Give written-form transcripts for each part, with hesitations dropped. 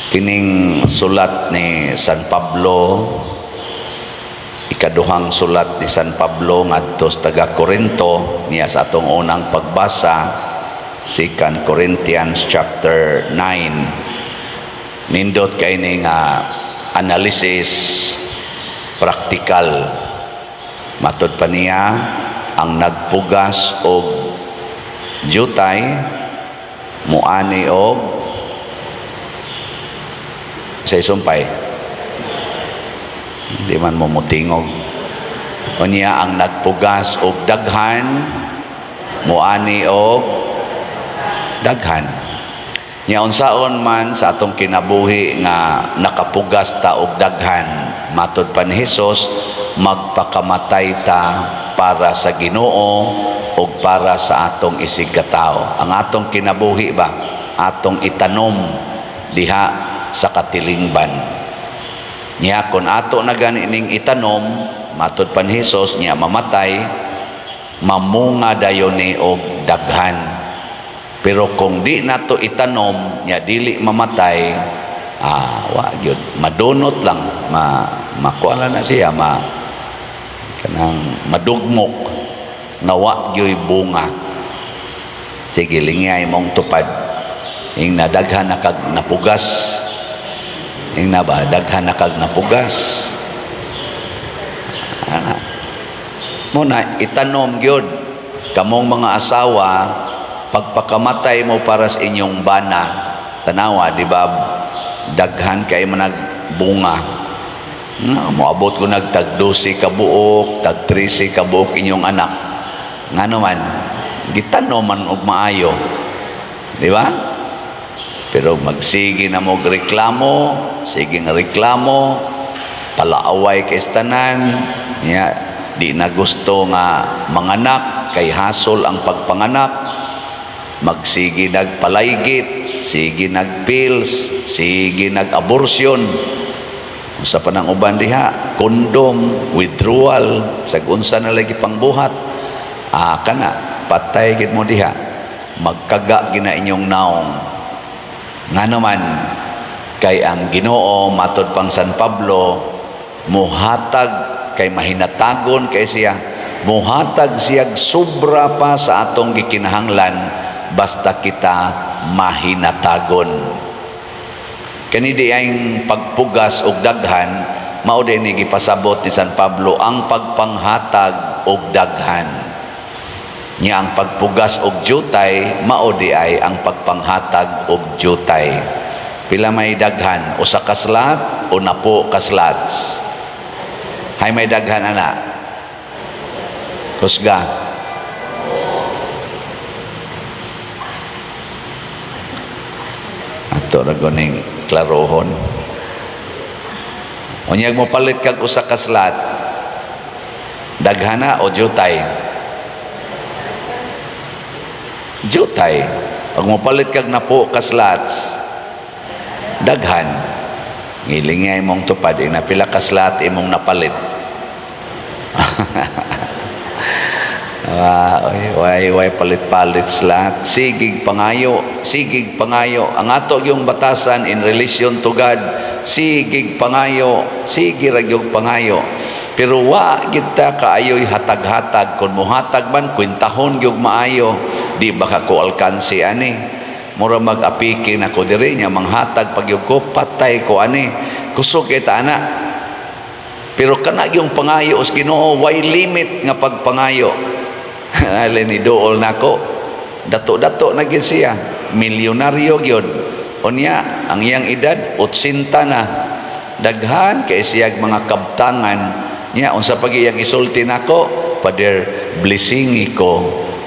Kining sulat ni San Pablo, ikaduhang sulat ni San Pablo ngadto sa taga Corinto, niya sa atong unang pagbasa, 2 Corinthians chapter 9. Nindot kay ni nga analysis praktikal. Matud pa niya, ang nagpugas og jutay muani og sa isumpay, di man mo mutingog. O niya, ang nagpugas og daghan muani og daghan. Niya unsaon man sa atong kinabuhi nga nakapugas ta og daghan, matud pa ni Hesus, magpakamatay ta para sa Ginoo o para sa atong isig katao. Ang atong kinabuhi ba, atong itanom diha sa katilingban. Niya kung ato na ganining itanom, matud pa ni Hesus, niya mamatay, mamunga dayon ni og daghan. Pero kung di nato itanom, niya dili mamatay, wa gyud, madunot lang, makuala na siya, kanang madugmok, nga wa gyud bunga. Sige, lingay mong tupad. Ing nadaghan na kag napugas, ing na ba daghan na kag napugas. Muna itanom gyud kamong mga asawa, pagpakamatay mo para sa inyong bana, tanawa di ba daghan kay managbunga. Moabot ko nagtag 12 ka buok, tag 13 ka buok inyong anak. Ngano man gitanom man og maayo, di ba? Pero magsige na mo reklamo, sige nga reklamo, palaaway kay tanan, niya di na gusto nga manganak, kay hasol ang pagpanganak, magsige nagpalaygit, sige nagpills, sige nag-abortion, sa panang uban diha, kondom, withdrawal, sagunsa na lagi pangbuhat, kana, patay gid mo diha, magkaga gina inyong naong. Nga naman, kay ang Ginoo, matod pang San Pablo, muhatag kay mahinatagon kay siya, muhatag siyag sobra pa sa atong gikinahanglan basta kita mahinatagon. Kani di ang pagpugas og daghan, mao din ni gipasabot ni San Pablo ang pagpanghatag og daghan. Niya ang pagpugas og jutay, mao di ay ang pagpanghatag og jutay. Pila may daghan, usa ka slat o napo ka slats? Hay may daghan ana? Kusga. Ato ra goning klarohon. Unyag mo palit kag usa ka slat, daghana o jutay? Jutay. Pag mapalit kag napo ka slats, daghan. Ngilingay mong tupad, napila ka slat imong napalit. Way palit-palit slat. Sigig pangayo. Ang ato yung batasan in relation to God, sigig pangayo, sige ragyog pangayo. Pero wa kita kaayoy hatag-hatag. Kung muhatag man, kwintahon gyud maayo, di baka ko alkansi ani. Mura mag-apiki na ko diri niya, manghatag pagyug ko, patay ko ani. Kusog kita ana. Pero kana yung pangayo os Ginoo, way limit nga pagpangayo. Alin ni dool nako, dato-dato na gyud siya, milyonaryo gyud. Unya ang iyang edad 80 na. Daghan kay siyag mga kabtangan niya, unsa pag iyang isulti nako, Pader, blessingi ko,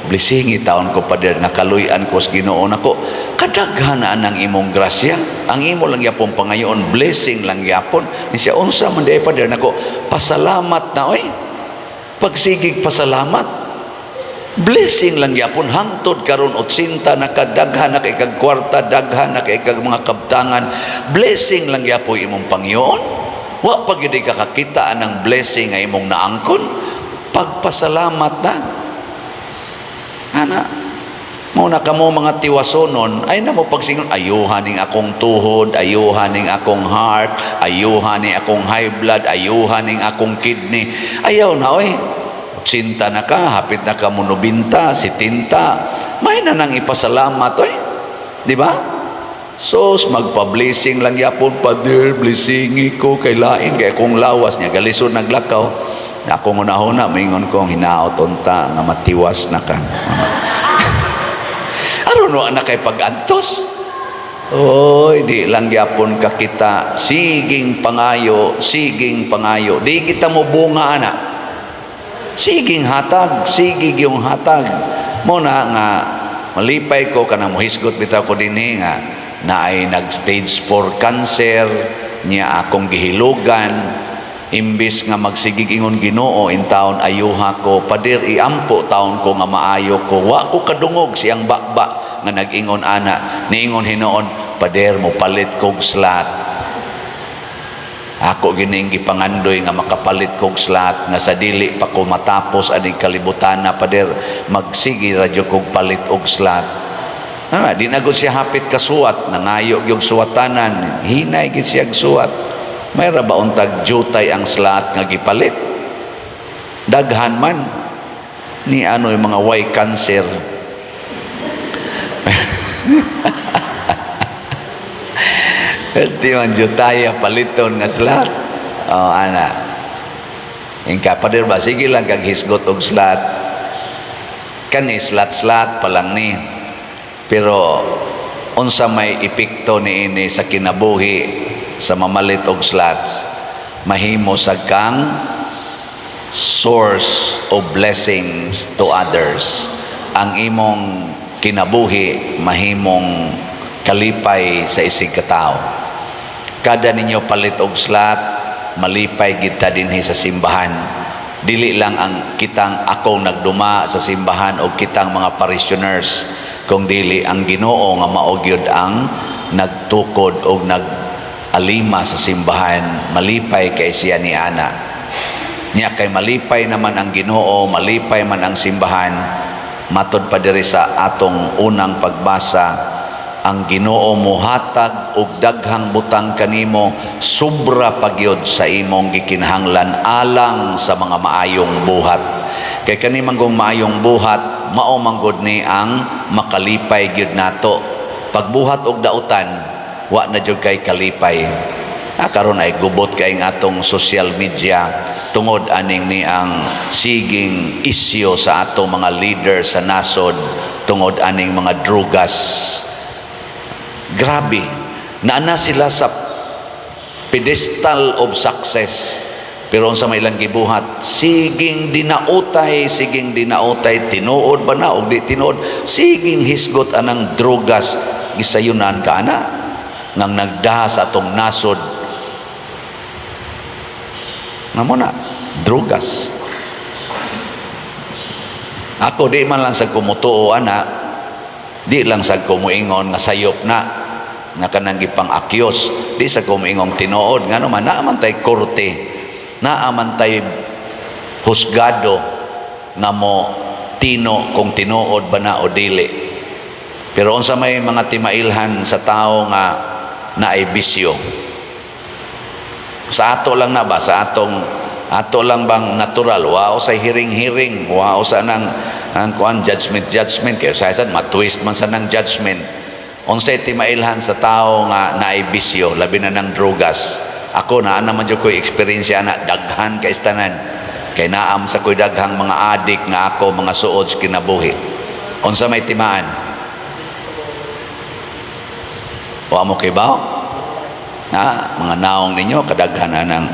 blessingi taon ko Pader, nakaluyan ko sa Ginoo nako, kadaghan na ang imong grasya, ang imo lang yapon pangayoon, blessing lang yapon. Ni siya, unsa man day Pader nako, pasalamat na oy, pagsigig pasalamat, blessing lang yapon, hangtod karon 80 nakadaghan na kay kag kwarta, daghan na kay kag mga kabtangan, blessing lang yapon imong Panginoon. Wa pag hindi ka kakita ng blessing ay imong naangkon, pagpasalamat na. Ana, Muna ka mo mga tiwasonon, ay na mo pagsingon, ayuhan ning akong tuhod, ayuhan ning akong heart, ayuhan ning akong high blood, ayuhan ning akong kidney. Ayaw na, oy. Sinta na ka, hapit na ka mo 90, 70. May na nang ipasalamat, oy. Di ba? So, magpa-blessing lang yapon, Father, blessingi ko kay lain, kay akong lawas niya, galisod naglakaw. Ako una-una, maingon kong hinaot unta, nga matiwas na ka. No, anak kay pag-antos. Oy, di lang yapon ka kita. Siging pangayo, siging pangayo. Di kita mo bunga, anak. Siging hatag, sigig yung hatag. Muna nga, malipay ko, kanang muhisgot bitaw ko din nga, na ay nag-stage 4 cancer, niya akong gihilugan, imbis nga magsigig ingon Ginoo in taon ayuha ko, padir iampo taon ko nga maayo ko, wa ko kadungog siyang bakba nga nag-ingon ana, niingon hinoon, pader mo palit kog slat. Ako gining gipangandoy nga makapalit kog slat, nga sa dili pa ko matapos aning kalibutan na pader magsigi radyo kog palit og slat. Di na gud siya hapit kasuwat, nangayo yung suwatanan, hinay gid siya suwat. May ra ba untag jutay ang slat nga gipalit? Daghan man ni ano yung mga way cancer. Di man jutaya paliton nga slat. Oh, ana. Ingka pader ba sige lang kag hisgot og slat. Kani slat-slat pa lang ni. Pero unsa may epekto niini sa kinabuhi sa mamalit og slots, mahimo sa kang source of blessings to others. Ang imong kinabuhi mahimong kalipay sa isig katao. Kada ninyo palit og slot, malipay kita dinhi sa simbahan. Dili lang ang kitang akong nagduma sa simbahan o kitang mga parishioners, kung dili ang Ginoo nga maogyod ang nagtukod o alima sa simbahan, malipay kay siya ni ana. Niya kay malipay naman ang Ginoo, malipay man ang simbahan. Matod pa diri sa atong unang pagbasa, ang Ginoo mohatag og daghang butang kanimo, sobra pagyod sa imong gikinahanglan alang sa mga maayong buhat. Kay kani manggong maayong buhat, mao manggod ni ang makalipay gyud nato. Pagbuhat og dautan, wa na jud kay kalipay. Karon ay gubot kay ang atong social media tungod aning ni ang siging isyo sa atong mga leader sa nasod, tungod aning mga drugas. Grabe, naana sila sa pedestal of success, pero unsa may ilang gibuhat, siging dinautay, tinuod ba na og di tinuod, siging hisgot anang drugas, gisayunan ka ana nang nagdaha sa atong nasod. Namo na drugas. Ako di man lang sa kumutuo ana, di lang sa kumuingon nga sayop na nga kanang gipang akyos, di sa kumuingon tinuod ngano man naaman tay korte, naaman tay husgado nga mo tino kung tinuod ba na o dili. Pero unsa may mga timailhan sa tao nga naay bisyo, sa ato lang na ba, sa ato lang bang natural, wao sa hiring-hiring, wao sa nang kuan judgment kay sa matwist man sa nang judgment. Unsay timailhan sa tao nga naay bisyo, labi na ng drugas. Ako naa naman jud koy experience na daghan kay istanan, kay naam sa koy daghang mga adik nga ako mga suod sa kinabuhi. Unsa may timaan? Wa mo kay ba? Mga naong ninyo kadaghan nang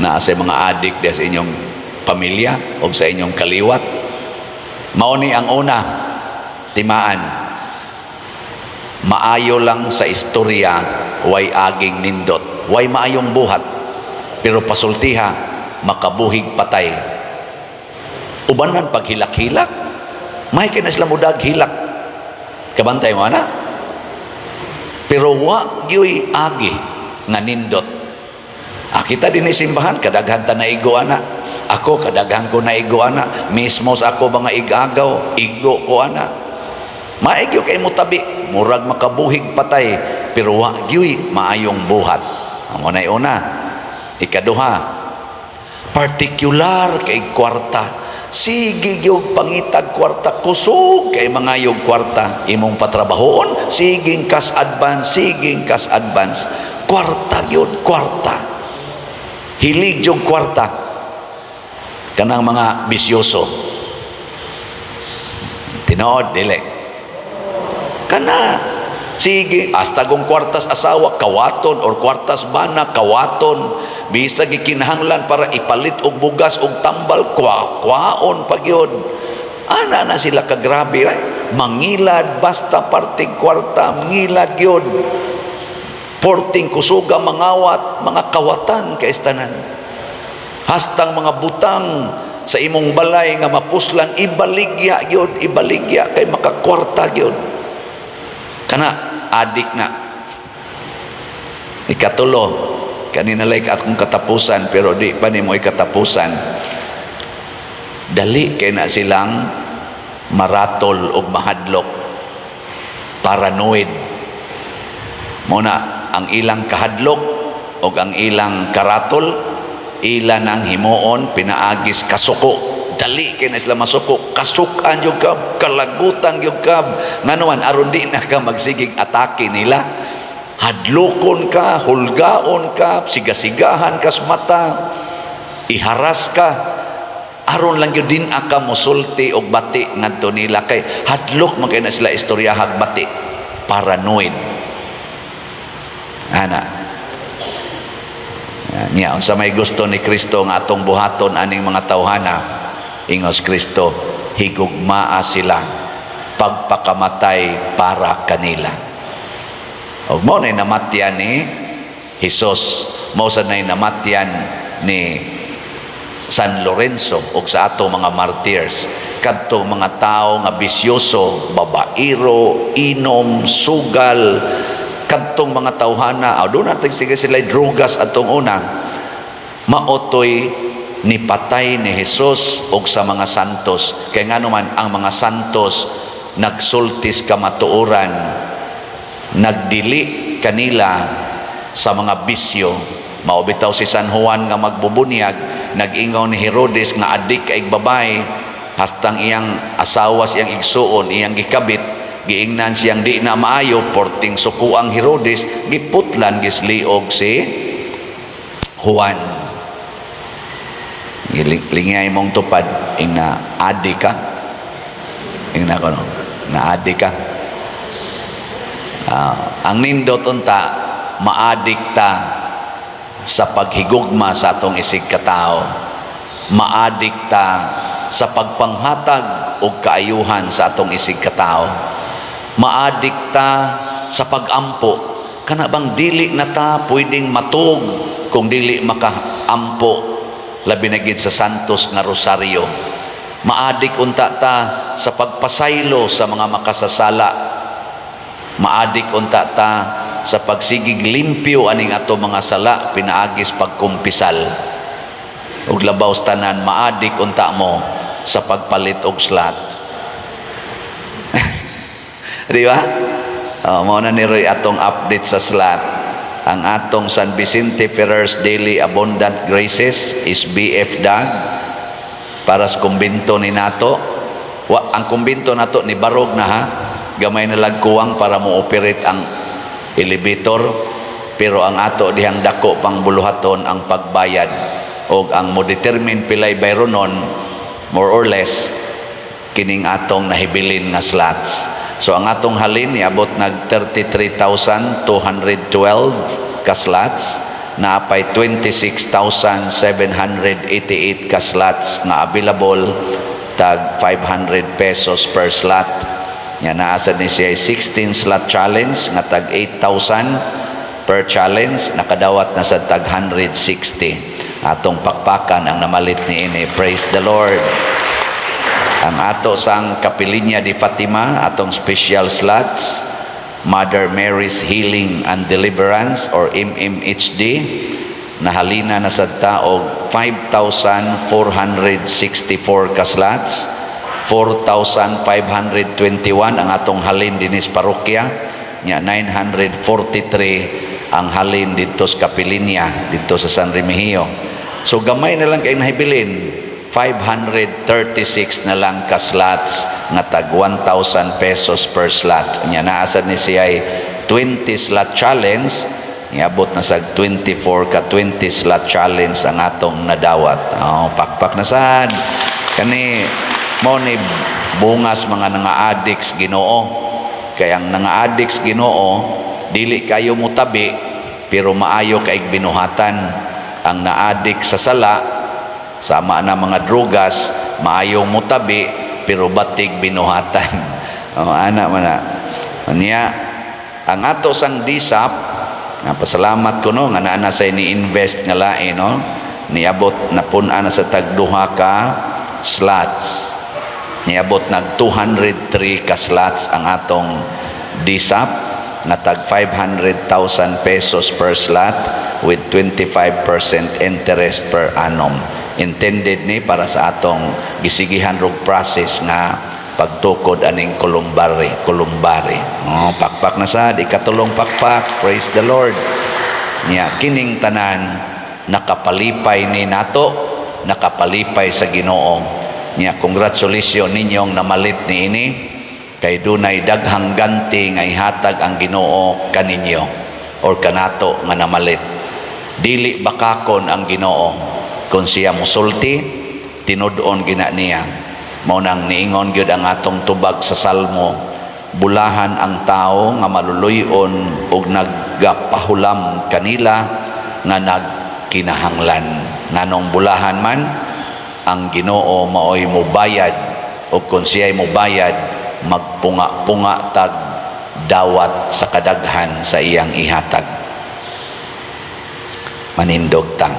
naa sa mga adik sa inyong pamilya o sa inyong kaliwat. Mao ni ang una timaan, maayo lang sa istorya, way aging nindot, way maayong buhat, pero pasultiha makabuhig patay. Uban man pag hilak-hilak, may kina sila mudag hilak, kabantay mo na, pero wa gyoy agi nga nindot. Kita din simbahan kadaghan ta naigo ana, ako kadaghan ko naigo ana, mismo sa ako mga igagaw igo ko ana. Maigyo kay mo tabi, murag makabuhig patay, pero wa gyud maayong buhat. Amo na una. Ikaduha, particular kay kwarta. Sige yung pangitag kwarta, kusog kay mga yung kwarta imong patrabahoon, siging kas advance, kwarta yun, kwarta, hilig yung kwarta, kanang mga bisyoso, tinood, dili, kana, sige, hasta kung kwartas asawa, kawaton, or kwartas bana, kawaton, bisag gikinahanglan para ipalit og bugas og tambal, kwaon pagyod. Ana na sila kagrabe ay mangilad basta parting kwarta, mangilad gyud. Porting kusuga mangawat, mga kawatan kaistanan. Hastang mga butang sa imong balay nga mapuslan, ibaligya gyud, ibaligya kay makakwarta gyud. Kana adik na. Ikatulo, kanina like akong katapusan pero di pa ni mo'y katapusan, dali kay na silang maratol o mahadlok, paranoid. Muna ang ilang kahadlok o ang ilang karatol, ilan ang himuon pinaagis kasuko. Dali kay na sila masuko, kasukan yung kab, kalagutan yung kab, nganuan aron di na ka magsigig atake nila. Hadlokon ka, hulgaon ka, sigasigahan ka sa mata, iharas ka, aron lang yun din aka musulti o bati ngadto nila kay hadlok man kay na sila istoryahag bati, paranoid. Ana niya unsa may gusto ni Kristo nga atong buhaton aning mga tawhana, ingos Kristo, higugmaa sila pagpakamatay para kanila. O mo na namatyan ni Jesus, mo sa na namatyan ni San Lorenzo o sa ato mga martyrs, kadto mga tao nga bisyoso, babairo, inom, sugal, kadtong mga tawhana, doon natin sige sila drugas atong una, maotoy ni patay ni Jesus o sa mga santos. Kaya nga naman ang mga santos nagsultis kamatuoran, nagdili kanila sa mga bisyo. Maubitaw si San Juan nga magbubunyag, nag-ingaw ni Herodes nga adik kay babae, hastang iyang asawa siyang igsuon, iyang gikabit, giingnan siyang di na maayo, porting sukuang Herodes, giputlan gisliog si Juan. Lingay mong tupad, ina adik ka, ina ko no, na adik ka. Ang nindot unta, maadik ta sa paghigugma sa atong isig katao, maadik ta sa pagpanghatag o kaayuhan sa atong isig katao, maadik ta sa pagampo. Kana bang dili na ta pwedeng matug kung dili makaampo, labi na gid sa santos nga rosaryo. Maadik unta ta sa pagpasaylo sa mga makasasala, maadik unta ta sa pagsigig limpyo aning ato mga sala pinaagis pagkumpisal, ug labaw tanan maadik unta mo sa pagpalit og slat. Di ba? Mo na ni Roy atong update sa slat. Ang atong San Vicente Ferrer's Daily Abundant Graces is BF Dag para sa kumbinto ni nato. Ang kumbinto nato ni barog na ha, gamay na lagkuwang para mo operate ang elevator, pero ang ato dihang dako pang buluhaton ang pagbayad, o ang mo determine pilay bayronon more or less kining atong nahibilin nga slots. So ang atong halin niabot nag 33,212 ka slots, naapay 26,788 ka slots nga available, tag 500 pesos per slot. Yan, naasad ni siya 16 slot challenge nga tag 8,000 per challenge, nakadawat na sa tag 160. Atong pakpakan ang namalit ni ini. Praise the Lord. Ang ato sang Kapilinya di Fatima, atong special slots, Mother Mary's Healing and Deliverance or MMHD, nahalina na sa taog 5,464 ka slots, 4,521 ang atong halin dinis parokya, nya 943 ang halin dito sa Capilinia, dito sa San Remigio. So gamay na lang kay nahibilin, 536 na lang ka slots nga tag 1,000 pesos per slot. Nya naasad ni siya ay 20 slot challenge, niabot na sa 24 ka 20 slot challenge ang atong nadawat. Pakpak na sad. Kani mo ni bungas mga nga-addicts Ginoo. Kaya ang nga-addicts Ginoo, dili kayo mutabi pero maayo kaig binuhatan. Ang na-addict sa sala, sama na mga drugas, maayong mutabi pero batig binuhatan. Ana man na. Anya ang ato sang disap, pasalamat ko no nga naa sa ni-invest nga lain no. Niabot na pun-ana sa tagduha ka slots. Niabot nag 203 ka slots ang atong disap nga tag 500,000 pesos per slot with 25% interest per annum. Intended ni para sa atong gisigihan rog process nga pagtukod aning kulumbari. Pakpak na sad, ikatulong pakpak. Praise the Lord. Nya kining tanan nakapalipay ni nato, nakapalipay sa Ginoo. Nya congratulations ninyong namalit ni ini, kay dunay daghang ganti nga ihatag ang Ginoo kaninyo or kanato nga namalit. Dili bakakon ang Ginoo kung siya musulti, tinud-on gina niya. Mao nang niingon gyud ang atong tubag sa Salmo, bulahan ang tao nga maluluyon ug nagpahulam kanila nga nagkinahanglan. Nganong bulahan man ang Ginoo maoy mobayad, ug kung siya'y mobayad, magpunga-punga tag dawat sa kadaghan sa iyang ihatag. Manindog tang.